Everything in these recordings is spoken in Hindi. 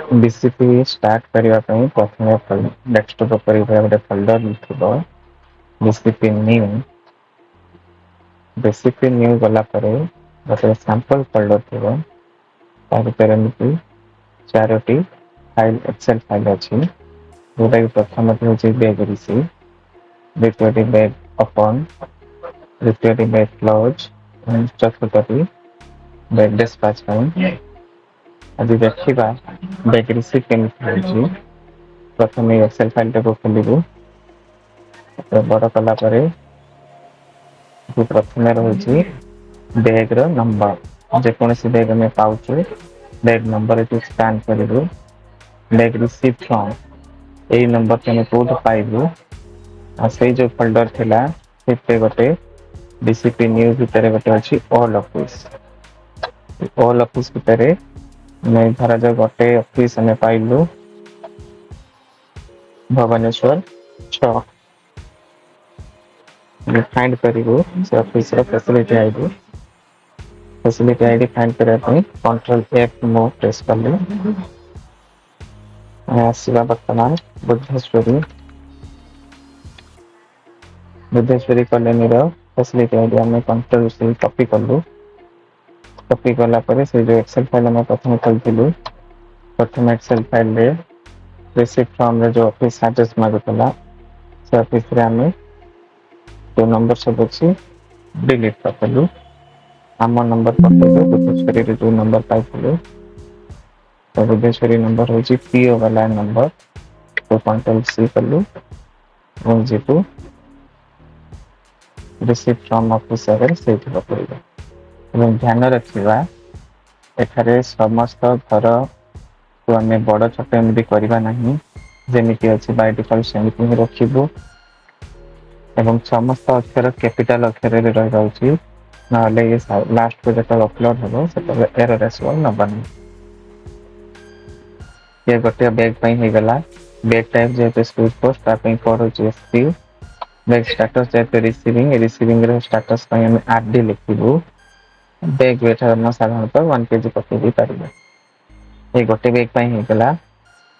BCP स्टार्ट करने प्रथम डेस्कटॉप पर गोटे फोल्डर थी BCP न्यू गला गोटे सैंपल फोल्डर थी एमती चारोटी फाइल एक्सेल फाइल अच्छी जोटा कि प्रथम बैग रिसीव द्वितीय बैग ओपन तृतीय बैग क्लोज चतुर्थी बैग डिस्पैच आज देखा बैग रिसीव केमी प्रथम एक्सेल फाइल टाक खोलू बड़ कला प्रथम रही बैग नंबर जेकोसी बैग आम पाचु बैग नंबर ये स्कान करूँ बैग रिसीव फ्रॉम यही नंबर तुम कौट पाइबू से जो फोल्डर थिला से गोटे BCP न्यू भितर गोटे अच्छी ऑल ऑफिस भितर धरा जाओ गोटे ऑफिस आम पाइलु भुवनेश्वर 6 फाइंड करूँ से ऑफिस फैसिलिटी आईडी फाइंड करने कंट्रोल F मो प्रेस कलु आसवा बर्तमान बुद्धेश्वरी कॉलोनी फैसिलिटी आईडी आम कंट्रोल से कॉपी कलु कॉपी कला से जो एक्सेल फाइल आम प्रथम खोलू प्रथम एक्सेल फाइल रिसीप्ट फ्रॉम जो ऑफिस एड्रेस मागुला से ऑफिस आम जो नंबर सब अच्छी डिलीट करदेलु आम नंबर पकड़ू बुद्धेश्वरी जो नंबर पाइलु तो बुद्धेश्वरी नंबर हूँ पीओ वाला नंबर तो कंट्रोल C कलु जीतु रिसीप्ट फ्रॉम ऑफिस से पकड़ ध्यान रखा एठारे समस्त घर को आम बड़ छोट एमती करवा ना जमीती अच्छी बाय डिफॉल्ट सेमती रखू एवं समस्त अक्षर कैपिटल अक्षर रही ना लास्ट को जो अपलोड हम से एरर आसो नबानी ये गोटे बैग गला बैग टाइप जेहेतु स्पीड पोस्ट कोड हो SP बैग स्टेटस जेहेतु रिसीविंग स्टेटस आरडी लिखू बैग वेट साधारणतः 1 kg पकड़ पारे ये गोटे बैग गला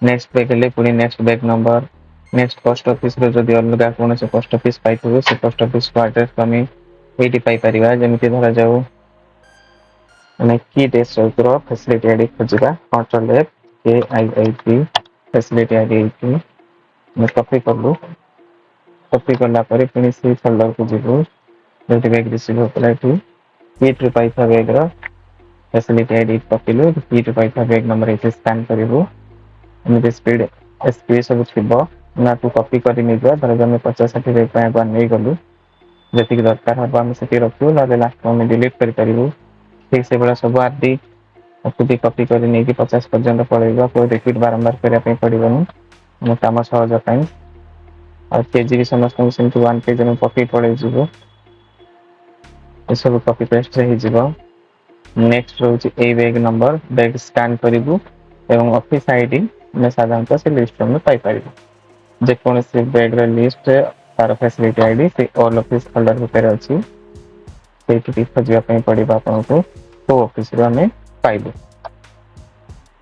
नेक्स्ट बैग हेल्ले पुणी next bag number next post office रो जदि अलग कौन से पोस्ट ऑफिस पाइथबो से पोस्ट ऑफिस को एड्रेस को आम ये पाइपर जमी धरा जाऊ आम की डेस्क फैसिलिटी आईडी खोजा control F KIIT facility ID copy कलु कॉपी कला पुणी से फोल्डर को जीवु जो बैग रिसीव होता किट रू पाई बैग फैसिलिटी आईडी पकड़ू किट पाई बैग नंबर ये स्कान करूँ एमती स्पीड SP सब थी ना तू कॉपी कर धर आम 50-60 बैग नहीं गलु जी दरकार हम आम से रखू ना लास्ट आम डिलीट करूँ ठीक से भाया सब आरडी कॉपी कर 50 पर्यंत पड़ेगा कोई रिपीट बारंबार करने पड़ोनी कम सहज और केजी भी समस्त 1 kg में कॉपी पड़े सब कॉपी पेस्ट नेक्स्ट रोचे ए बैग नंबर बैग स्कान करूँ एवं ऑफिस आईडी में साधारणतः से लिस्ट में पाइपर जेकोसी बैग लिस्ट तार फैसिलिटी आईडी से ऑल ऑफिस फोल्डर भितर अच्छी से खोजापी पड़ा आपन को तो ऑफिस आम पाइबू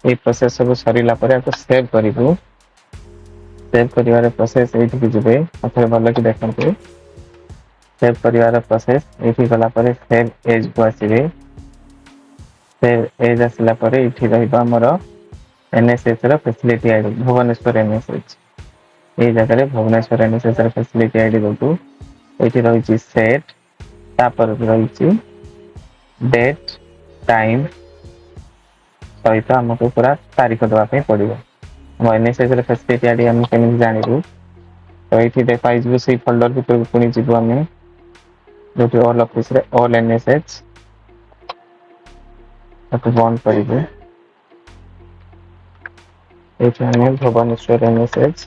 ये प्रोसेस सब सरला सेव करूँ सेव कर प्रोसेस ये जी भल कि देखते सेव कर प्रोसेस ये गला सेव एज को आसवे सेव एज आसला ये NSH facility ID Bhubaneswar NSH ये जगह भुवनेश्वर NSH फैसिलिटी आईडी दू ये रही सेट तापर रही डेट टाइम सहित आमको पूरा तारीख देवाई पड़ो NSH फैसिलिटी आईडी आम केमी जानू तो ये पाइबू से फोल्डर भर पुणी जीव आम जो ऑल ऑफिस ऑल NSH बंद करूँ ये Bhubaneswar NSH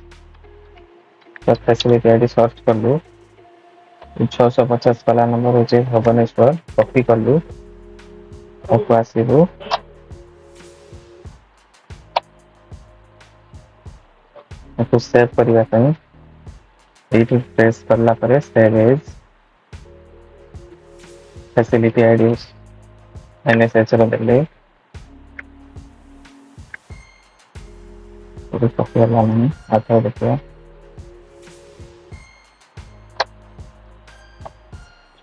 facility ID search कलु 650 वाला नंबर हूँ भुवनेश्वर कॉपी कलु आसबू सेव करने प्रेस करला सेव एज फैसिलिटी आईडी NSH रे ଏବେ ପକେଇଲା ନାହିଁ ଆଉଥରେ ଦେଖିବା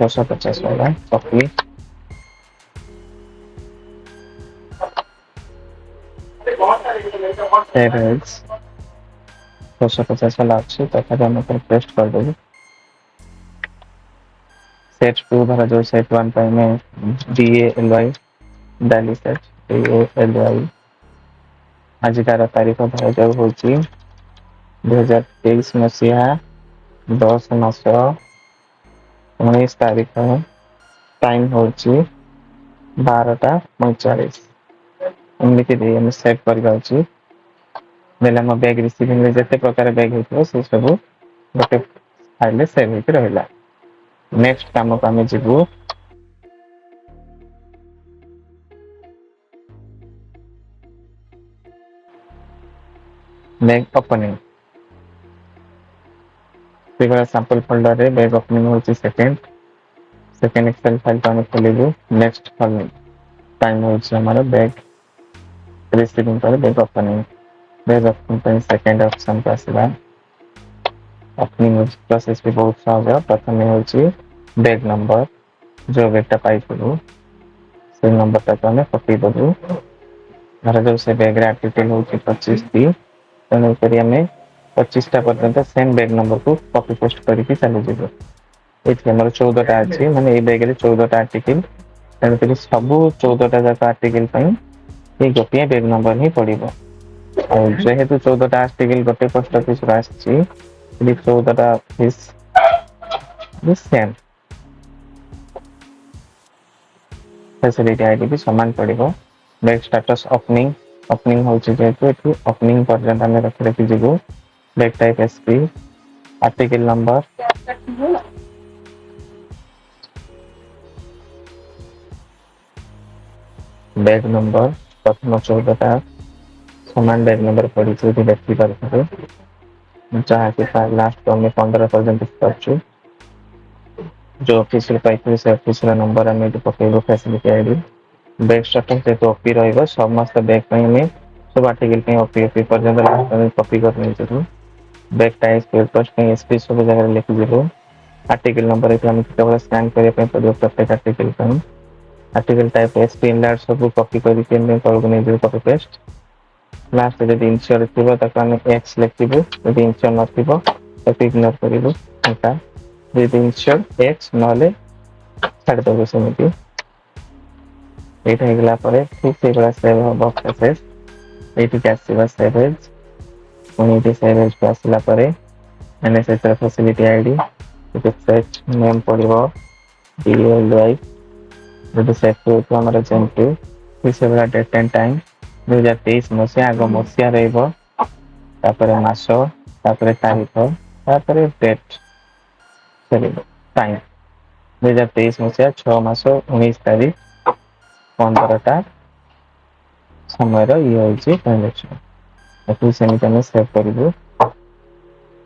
650 वाला कॉपी सेव 650 वाला अच्छी तथा हम पेस्ट कर देंगे सेट 2 धरा जो सेट 1 पे में DALY डाली सेट DALY आज तारीख धरा जो होची 2023 मसीहा 10 मास 19 तारीख टाइम होची 12:45 एमती हम सेव कर बेले हम बैग रिसीविंग रे जते प्रकार बैग होतो से सब गोटे फाइल सेव होके रहला नेक्स्ट काम को हम जीवु bag opening figure sample folder रे बैग ओपनिंग होची सेकंड एक्सेल फाइल को हम खोलिबु नेक्स्ट फॉलोइंग टाइम होची हमारा बैग रिसीविंग पर बैग ओपनिंग सेकंड ऑप्शन पे आसला ओपनिंग प्रोसेस भी बहुत सहज प्रथम होची बैग नंबर जो बेटा पाई से नंबर तक हमें पकई दबु धर जो से बैग आर्टिकल होची 25 टी तेणु करी हमें 25 टा पर्यंत सेम बैग नंबर को कॉपी पेस्ट करके चली जीवो एथि हमर 14 टा अछि माने ए बैग रे 14 टा आर्टिकल तेणु करी सब 14 टा जाक आर्टिकल पई ए गोटिए बैग नंबर ही पड़िबो और जेहेतु 14 टा आर्टिकल गोटे पोस्ट ऑफिस रा अछि 14 टा ऑफिस सेम फैसिलिटी आईडी भी समान पड़िबो बैग स्टेटस ओपनिंग होची जेतु एथि ओपनिंग पर्यंत हम रखि जीवो bag type SP article number bag number प्रथम 14 टा समान बैग नंबर पड़ी देखी पारे जहाँ के लास्ट को हमें 15 पर्यंत करछु जो ऑफिशियल पाइथन से ऑफिशियल नंबर हमें पकेबो फैसिलिटी आईडी बैग स्टेटस से तो ओपी रहइबो समस्त बैग पे हमें सब आर्टिकल पे ओपी पर्यंत लास्ट में कॉपी कर नहीं जरूर बैग टाइप पेपर्स पे एसपी सब जगह लिख दीबो आर्टिकल नंबर है हम केवल स्कैन करे पे पड़ो प्रत्येक आर्टिकल पे आर्टिकल टाइप एसपी इंलैंड सब कॉपी करके मैं करबो नहीं जो कॉपी पेस्ट लास्ट जब इंश्योर थिबो तक हम एक्स लिखिबो जब इंश्योर नथिबो तो इग्नोर करिबो एटा जब इंश्योर एक्स नले छाड़ देबो सेमिति एटा हेगला परे ठीक से बड़ा सेव हो प्रोसेस एटी कैसे सेव एज उनी सेव एज पासला परे एनएसएस फैसिलिटी आईडी तो सेट नेम पड़िबो DLY जब सेट हो तो हमारा जेंटू फिर से बड़ा डेट एंड टाइम 2023 मसिया आगो मसिया रहइबो तापरे मासो तापरे तारीख तापरे डेट चलिबो टाइम 2023 मसिया 6 मासो 19 तारीख 15 टा समय रो ये होची ट्रांजैक्शन एतु सेमिति में सेव करिबो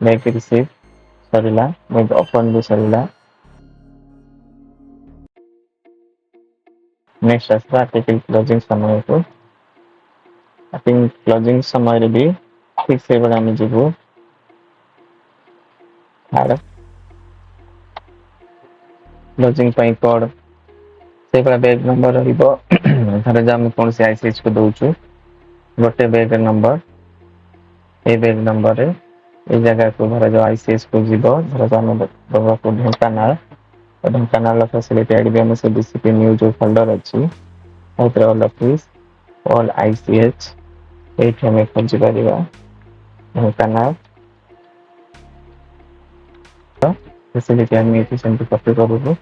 बैक रिसीव सरिला बैग ओपन भी सरिला नेक्स्ट आसला आर्टिकल क्लोजिंग समय को आई थिंक क्लोजिंग समय रे भी ठीक से बड़ा में जीवो आर क्लोजिंग पई कोड से बड़ा बैग नंबर रहिबो धर जा हम कोन से आईसीएच को दोछु गोटे bag number A bag number रे ए जगह को धर जो आईसीएच को जीवो धर जा हम बाबा को ढेंकानाल फैसिलिटी आईडी में से बीसीपी न्यू जो फोल्डर अछि ओथरे ऑल ऑफिस ऑल आईसीएच एठ हमें खोज परिबा ढेंकानाल तो फैसिलिटी आईडी में सेंटर कॉपी करबो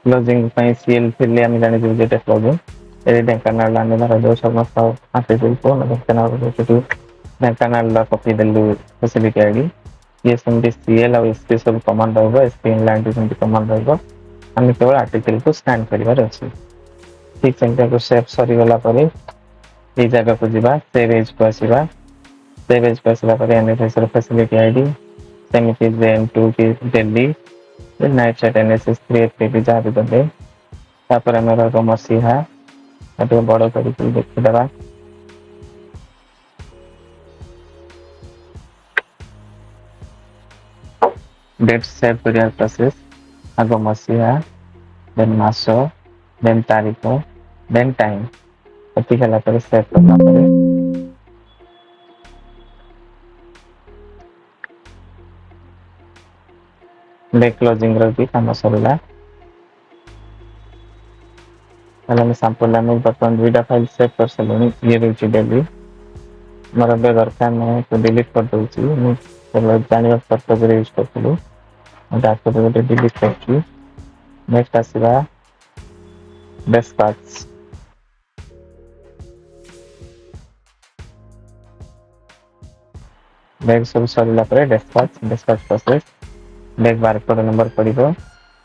क्लोजिंग ପାଇଁ सीएल फिरले हम जानि जे जेटा क्लोजिंग ए ढेंकानाल लाने धर जो समस्त आर्टिकल को ढेंकानाल जो ढेंकानाल ला कॉपी देलु फैसिलिटी आईडी ये सेमती सीएल और एसपी सब कमांड रहबो एसपी इनलाइन सेमती कमांड रहबो हम केवल आर्टिकल को स्कैन करिवार अछि ठीक सेमती को सेव सरी वाला परे ए जगह को जीवा सेव एज को आसीबा सेव एज को आसीबा परे एनएसएस फैसिलिटी आईडी सेमिति जेम2 की दिल्ली नाइट चैट एनएसएस 3 पे भी जा दे ତାପରେ ଆମେ ରହିବ ମସିହା ଟିକେ ବଡ଼ କରିକି ଦେଖିଦେବା। ଡେଟ୍ ସେଭ୍ କରିବା ପ୍ରୋସେସ୍ ଆଗ ମସିହା ଦେନ୍ ମାସ ଦେନ୍ ତାରିଖ ଦେନ୍ ଟାଇମ୍ ଏତିକି ହେଲା ପରେ ସେଭ୍ କଲା ପରେ ଡେଟ୍ କ୍ଲୋଜିଂର ବି କାମ ସରିଲା। ତାହେଲେ ଆମେ ସାମ୍ପଲ୍ ଆମେ ବର୍ତ୍ତମାନ 2ଟା ଫାଇଲ୍ ସେଭ୍ କରିସାରିଲୁଣି। ଇଏ ରହୁଛି ଡେଲି ମୋର ଏବେ ଦରକାର ନାହିଁ ତ ଡିଲିଟ୍ କରିଦେଉଛି। ମୁଁ ଜାଣିବା ପର୍ପଜରେ ୟୁଜ୍ କରିଥିଲି। ତାକୁ ଗୋଟେ ଡିଲିଟ୍ କରୁଛି। ନେକ୍ସଟ୍ ଆସିବା ଡେସ୍ପାଚ୍। ବେଗ୍ ସବୁ ସରିଲା ପରେ despatch process bag barcode number ପଡ଼ିବ।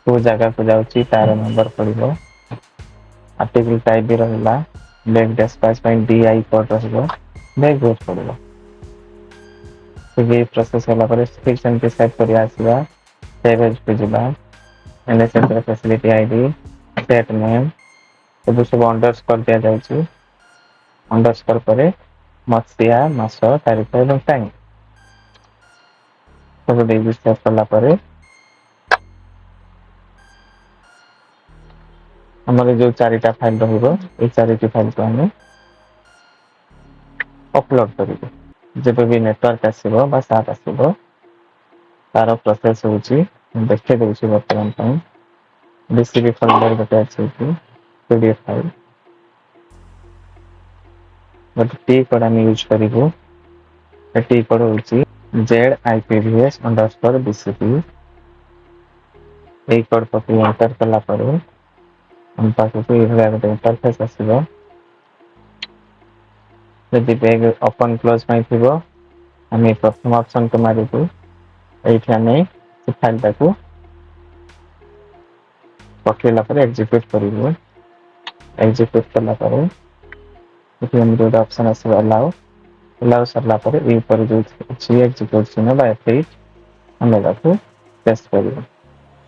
କୋଉ ଜାଗାକୁ ଯାଉଛି ତାର ନମ୍ବର ପଡ଼ିବ। ଆର୍ଟିକଲ୍ ଟାଇପ୍ ବି ରହିଲା। ବେଗ୍ ଡେସ୍ପାଚ୍ ପାଇଁ DI କୋଡ୍ ରହିବ। ବେଗ୍ ୱେଟ୍ ପଡ଼ିବ। ये प्रोसेस होला ପରେ ଠିକ୍ ସେମିତି ସେଭ୍ କରିବା ଆସିବା। ସେଭ୍ ଏଜ୍‌କୁ ଯିବା। NSSର ଫ୍ୟାସିଲିଟି ଆଇଡି ସେଟ୍ ନେମ୍ ଏବେ ସବୁ ଅଣ୍ଡରସ୍କୋର ଦିଆଯାଉଛି। ଅଣ୍ଡରସ୍କୋର ପରେ ମସିହା ମାସ ତାରିଖ ଏବଂ ଟାଇମ୍ ସବୁ ଦେଇକି ସେଭ୍ କଲା ପରେ ଆମର ଯୋଉ 4ଟା ଫାଇଲ୍ ରହିବ ଏଇ 4ଟି ଫାଇଲ୍‌କୁ ଆମେ ଅପଲୋଡ୍ କରିବୁ। ଯେବେ ବି ନେଟୱାର୍କ ଆସିବ ବା ସାଟ୍ ଆସିବ ତାର ପ୍ରୋସେସ୍ ହଉଛି ମୁଁ ଦେଖେଇ ଦଉଛି ବର୍ତ୍ତମାନ ପାଇଁ। BCP ଫୋଲ୍ଡର ଗୋଟେ ଅଛି ଏଠି PDF ଫାଇଲ୍ ଗୋଟେ T କୋଡ୍ ଆମେ ୟୁଜ୍ କରିବୁ। ଏ T କୋଡ୍ ହଉଛି ZIPVS_BCP ଏଇ କୋଡ୍ ପକେଇ ଏଣ୍ଟର କଲା ପରେ ଆମ ପାଖକୁ ଏଇଭଳିଆ ଗୋଟେ ଇଣ୍ଟରଫେସ୍ ଆସିବ। ଯଦି ପେଜ୍ ଓପନ୍ କ୍ଲୋଜ୍ ପାଇଁ ଥିବ ଆମେ ପ୍ରଥମ ଅପସନକୁ ମାରିବୁ। ଏଇଠି ଆମେ ସେ ଫାଇଲଟାକୁ ପକେଇଲା ପରେ ଏକ୍ଜିକ୍ୟୁଟ କରିବୁ। ଏକ୍ଜିକ୍ୟୁଟ କଲା ପରେ ଏଠି ଏମିତି ଗୋଟେ ଅପସନ୍ ଆସିବ ଆଲାଉ ସରିଲା ପରେ ଏଇ ଉପରେ ଯୋଉ ଅଛି ଏକ୍ଜିକ୍ୟୁଟ ଚିହ୍ନ ବା F8 ଆମେ ତାକୁ ଟେଷ୍ଟ କରିବୁ।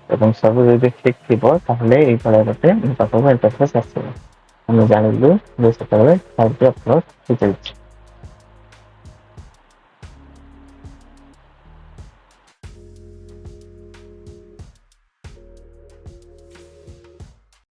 ଏବଂ ସବୁ ଯଦି ଠିକ୍ ଥିବ ତାହେଲେ ଏଇଭଳିଆ ଗୋଟେ ଆମ ପାଖକୁ ଇଣ୍ଟରଫେସ୍ ଆସିବ। ଆମେ ଜାଣିଲୁ ଯେ ସେତେବେଳେ ଫାଇଲଟି ଅପଲୋଡ୍ ହେଇଯାଇଛି।